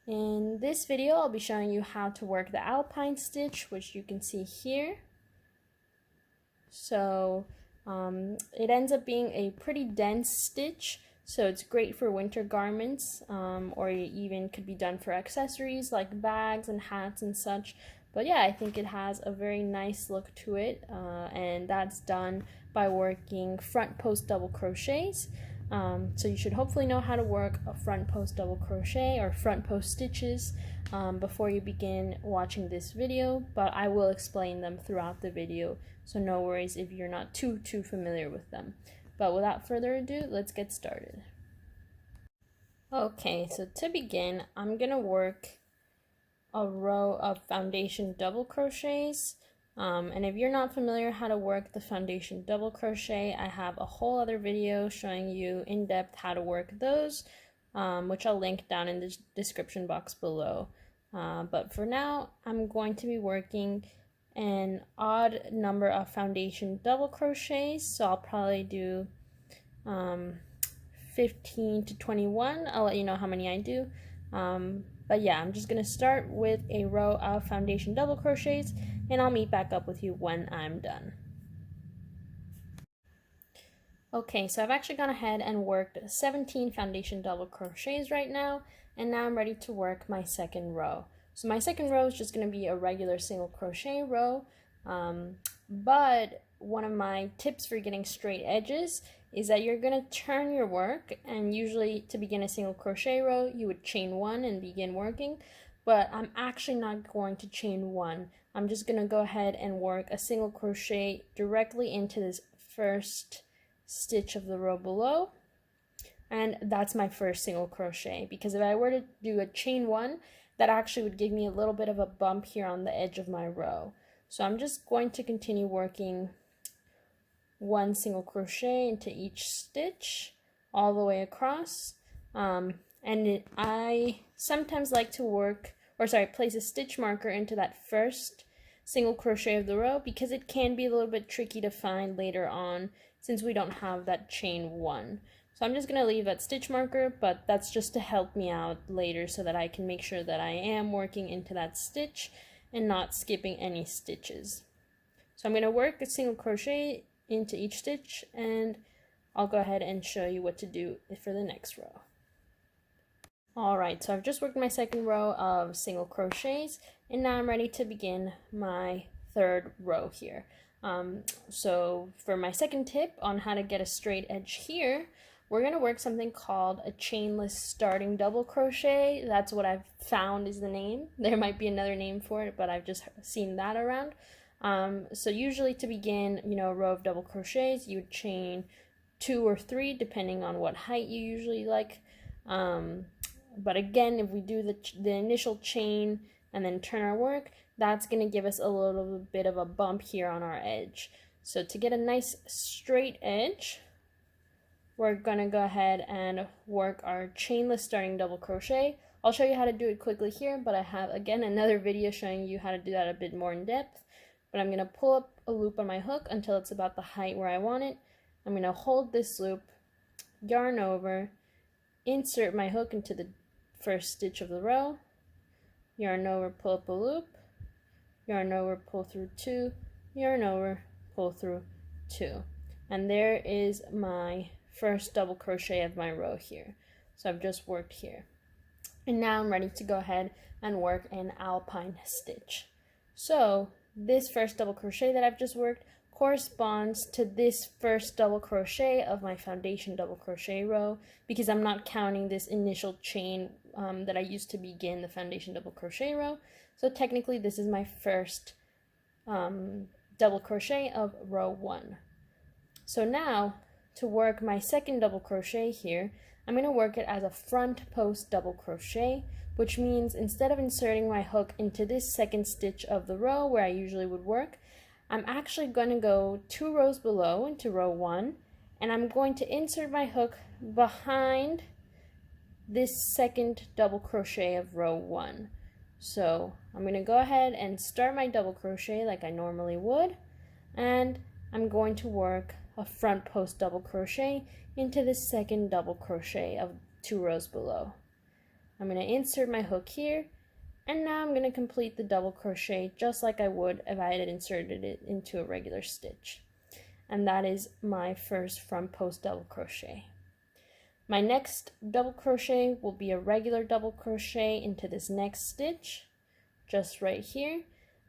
In this video, I'll be showing you how to work the alpine stitch, which you can see here. So it ends up being a pretty dense stitch, so it's great for winter garments, or it even could be done for accessories like bags and hats and such. But yeah, I think it has a very nice look to it, and that's done by working front post double crochets. So you should hopefully know how to work a front post double crochet or front post stitches before you begin watching this video, but I will explain them throughout the video, so no worries if you're not too familiar with them. But without further ado, let's get started. Okay, so to begin, I'm gonna work a row of foundation double crochets. And if you're not familiar how to work the foundation double crochet, I have a whole other video showing you in depth how to work those, which I'll link down in the description box below. But for now, I'm going to be working an odd number of foundation double crochets, so I'll probably do 15 to 21. I'll let you know how many I do. But yeah, I'm just going to start with a row of foundation double crochets, and I'll meet back up with you when I'm done. Okay, so I've actually gone ahead and worked 17 foundation double crochets right now, and now I'm ready to work my second row. So my second row is just going to be a regular single crochet row, but one of my tips for getting straight edges is that you're going to turn your work, and usually to begin a single crochet row you would chain one and begin working, but I'm actually not going to chain one. I'm just going to go ahead and work a single crochet directly into this first stitch of the row below, and that's my first single crochet, because if I were to do a chain one, that actually would give me a little bit of a bump here on the edge of my row. So I'm just going to continue working one single crochet into each stitch all the way across, I sometimes like to place a stitch marker into that first single crochet of the row, because it can be a little bit tricky to find later on since we don't have that chain one. So I'm just going to leave that stitch marker, but that's just to help me out later so that I can make sure that I am working into that stitch and not skipping any stitches. So I'm going to work a single crochet into each stitch, and I'll go ahead and show you what to do for the next row. Alright, so I've just worked my second row of single crochets, and now I'm ready to begin my third row here. So for my second tip on how to get a straight edge here, we're going to work something called a chainless starting double crochet. That's what I've found is the name. There might be another name for it, but I've just seen that around. So usually to begin, a row of double crochets, you would chain 2 or 3 depending on what height you usually like. But again, if we do the initial chain and then turn our work, that's going to give us a little bit of a bump here on our edge. So to get a nice straight edge, we're going to go ahead and work our chainless starting double crochet. I'll show you how to do it quickly here, but I have again another video showing you how to do that a bit more in depth. But I'm going to pull up a loop on my hook until it's about the height where I want it. I'm going to hold this loop, yarn over, insert my hook into the first stitch of the row, yarn over, pull up a loop, yarn over, pull through 2, yarn over, pull through 2. And there is my first double crochet of my row here. So I've just worked here. And now I'm ready to go ahead and work an alpine stitch. So this first double crochet that I've just worked corresponds to this first double crochet of my foundation double crochet row, because I'm not counting this initial chain that I used to begin the foundation double crochet row. So technically this is my first double crochet of row 1. So now to work my second double crochet here, I'm going to work it as a front post double crochet, which means instead of inserting my hook into this second stitch of the row where I usually would work, I'm actually going to go 2 rows below into row 1, and I'm going to insert my hook behind this second double crochet of row 1. So I'm going to go ahead and start my double crochet like I normally would, and I'm going to work a front post double crochet into the second double crochet of 2 rows below. I'm going to insert my hook here, and now I'm going to complete the double crochet just like I would if I had inserted it into a regular stitch. And that is my first front post double crochet. My next double crochet will be a regular double crochet into this next stitch, just right here.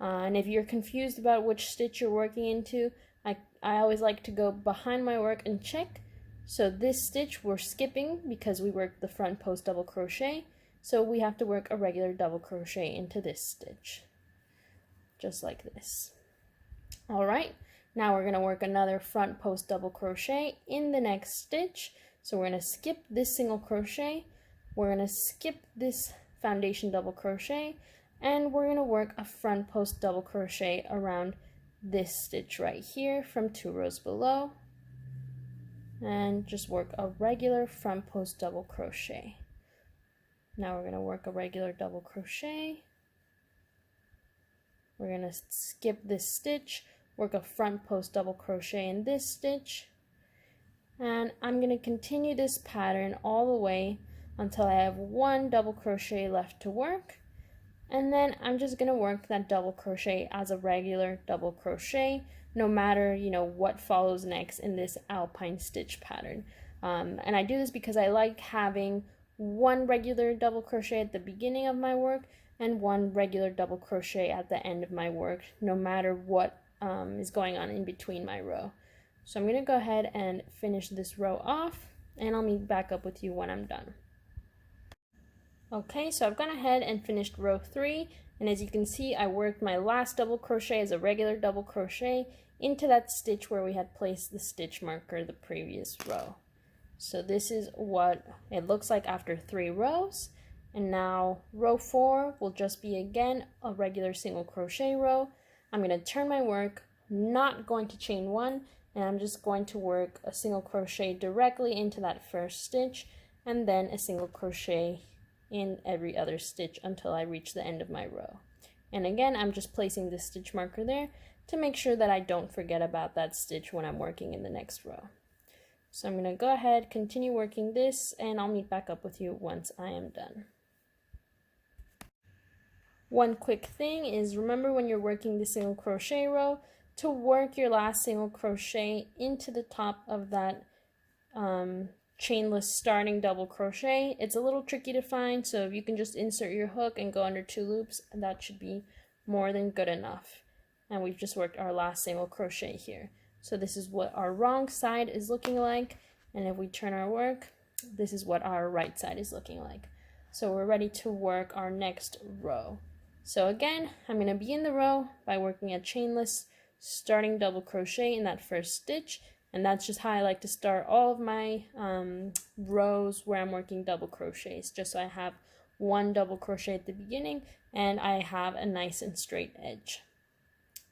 And if you're confused about which stitch you're working into, I always like to go behind my work and check. So this stitch we're skipping because we worked the front post double crochet, so we have to work a regular double crochet into this stitch, just like this. All right, now we're going to work another front post double crochet in the next stitch. So we're going to skip this single crochet, we're going to skip this foundation double crochet, and we're going to work a front post double crochet around this stitch right here from 2 rows below, and just work a regular front post double crochet. Now we're going to work a regular double crochet, we're going to skip this stitch, work a front post double crochet in this stitch, and I'm going to continue this pattern all the way until I have 1 double crochet left to work, and then I'm just going to work that double crochet as a regular double crochet, no matter what follows next in this alpine stitch pattern. And I do this because I like having 1 regular double crochet at the beginning of my work and 1 regular double crochet at the end of my work, no matter what is going on in between my row. So I'm going to go ahead and finish this row off, and I'll meet back up with you when I'm done. Okay, so I've gone ahead and finished row 3, and as you can see, I worked my last double crochet as a regular double crochet into that stitch where we had placed the stitch marker the previous row. So this is what it looks like after 3 rows, and now row 4 will just be again a regular single crochet row. I'm going to turn my work, not going to chain 1, and I'm just going to work a single crochet directly into that first stitch, and then a single crochet in every other stitch until I reach the end of my row. And again, I'm just placing this stitch marker there to make sure that I don't forget about that stitch when I'm working in the next row. So I'm going to go ahead, continue working this, and I'll meet back up with you once I am done. One quick thing is, remember when you're working the single crochet row to work your last single crochet into the top of that chainless starting double crochet. It's a little tricky to find, so if you can just insert your hook and go under 2 loops, that should be more than good enough. And we've just worked our last single crochet here. So this is what our wrong side is looking like, and if we turn our work, this is what our right side is looking like. So we're ready to work our next row. So again, I'm going to begin the row by working a chainless starting double crochet in that first stitch, and that's just how I like to start all of my rows where I'm working double crochets, just so I have 1 double crochet at the beginning and I have a nice and straight edge.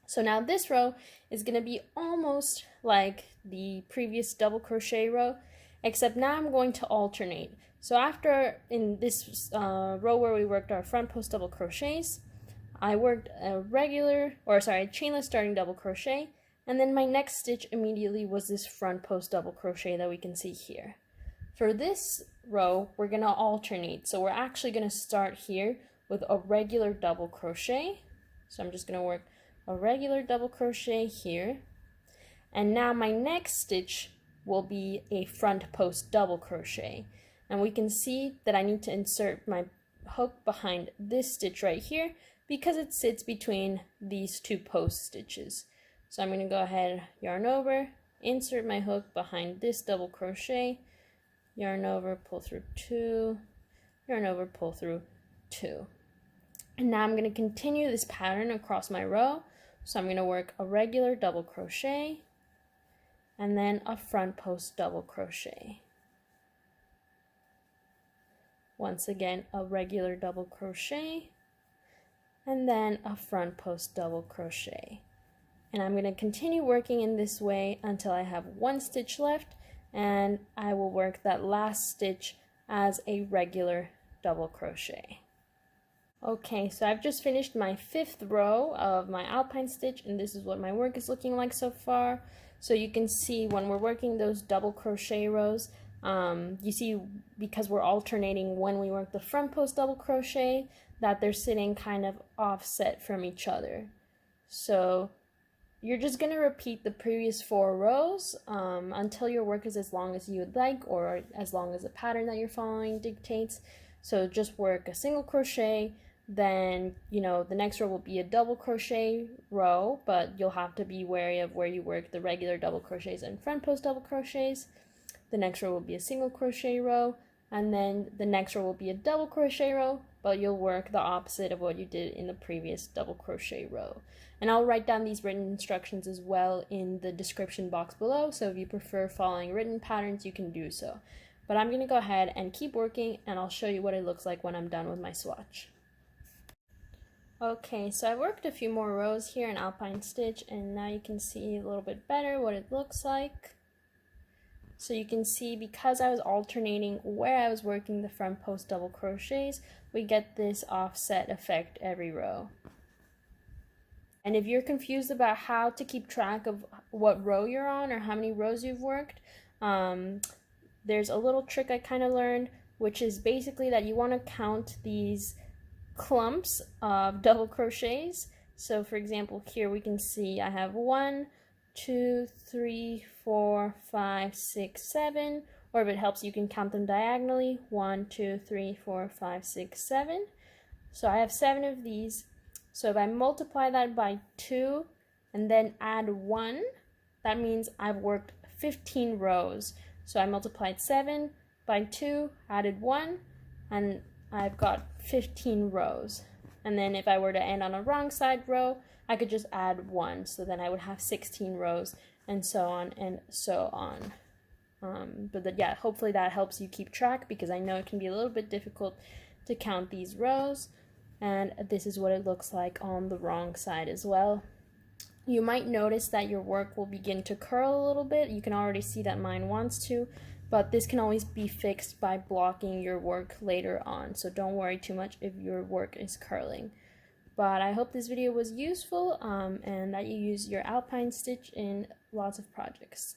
So now this row is going to be almost like the previous double crochet row, except now I'm going to alternate. So after in this row where we worked our front post double crochets, I worked a chainless starting double crochet, and then my next stitch immediately was this front post double crochet that we can see here. For this row, we're going to alternate. So we're actually going to start here with a regular double crochet. So I'm just going to work a regular double crochet here. And now my next stitch will be a front post double crochet. And we can see that I need to insert my hook behind this stitch right here because it sits between these 2 post stitches. So I'm going to go ahead, yarn over, insert my hook behind this double crochet, yarn over, pull through 2, yarn over, pull through 2. And now I'm going to continue this pattern across my row. So I'm going to work a regular double crochet and then a front post double crochet. Once again, a regular double crochet and then a front post double crochet. And I'm going to continue working in this way until I have 1 stitch left, and I will work that last stitch as a regular double crochet. Okay, so I've just finished my 5th row of my alpine stitch, and this is what my work is looking like so far. So you can see when we're working those double crochet rows You see, because we're alternating when we work the front post double crochet, that they're sitting kind of offset from each other. So you're just going to repeat the previous 4 rows until your work is as long as you would like, or as long as the pattern that you're following dictates. So just work a single crochet, then the next row will be a double crochet row, but you'll have to be wary of where you work the regular double crochets and front post double crochets. The next row will be a single crochet row, and then the next row will be a double crochet row, but you'll work the opposite of what you did in the previous double crochet row. And I'll write down these written instructions as well in the description box below, so if you prefer following written patterns, you can do so. But I'm going to go ahead and keep working, and I'll show you what it looks like when I'm done with my swatch. Okay, so I worked a few more rows here in Alpine Stitch, and now you can see a little bit better what it looks like. So you can see, because I was alternating where I was working the front post double crochets, we get this offset effect every row. And if you're confused about how to keep track of what row you're on or how many rows you've worked, there's a little trick I kind of learned, which is basically that you want to count these clumps of double crochets. So for example, here we can see I have 1, 2, 3, 4, 5, 6, 7, or if it helps you can count them diagonally, 1, 2, 3, 4, 5, 6, 7. So I have 7 of these. So if I multiply that by 2 and then add 1, that means I've worked 15 rows. So I multiplied 7 by 2, added 1, and I've got 15 rows. And then if I were to end on a wrong side row, I could just add 1. So then I would have 16 rows, and so on and so on. Yeah, hopefully that helps you keep track, because I know it can be a little bit difficult to count these rows. And this is what it looks like on the wrong side as well. You might notice that your work will begin to curl a little bit. You can already see that mine wants to, but this can always be fixed by blocking your work later on. So don't worry too much if your work is curling. But I hope this video was useful and that you use your Alpine Stitch in lots of projects.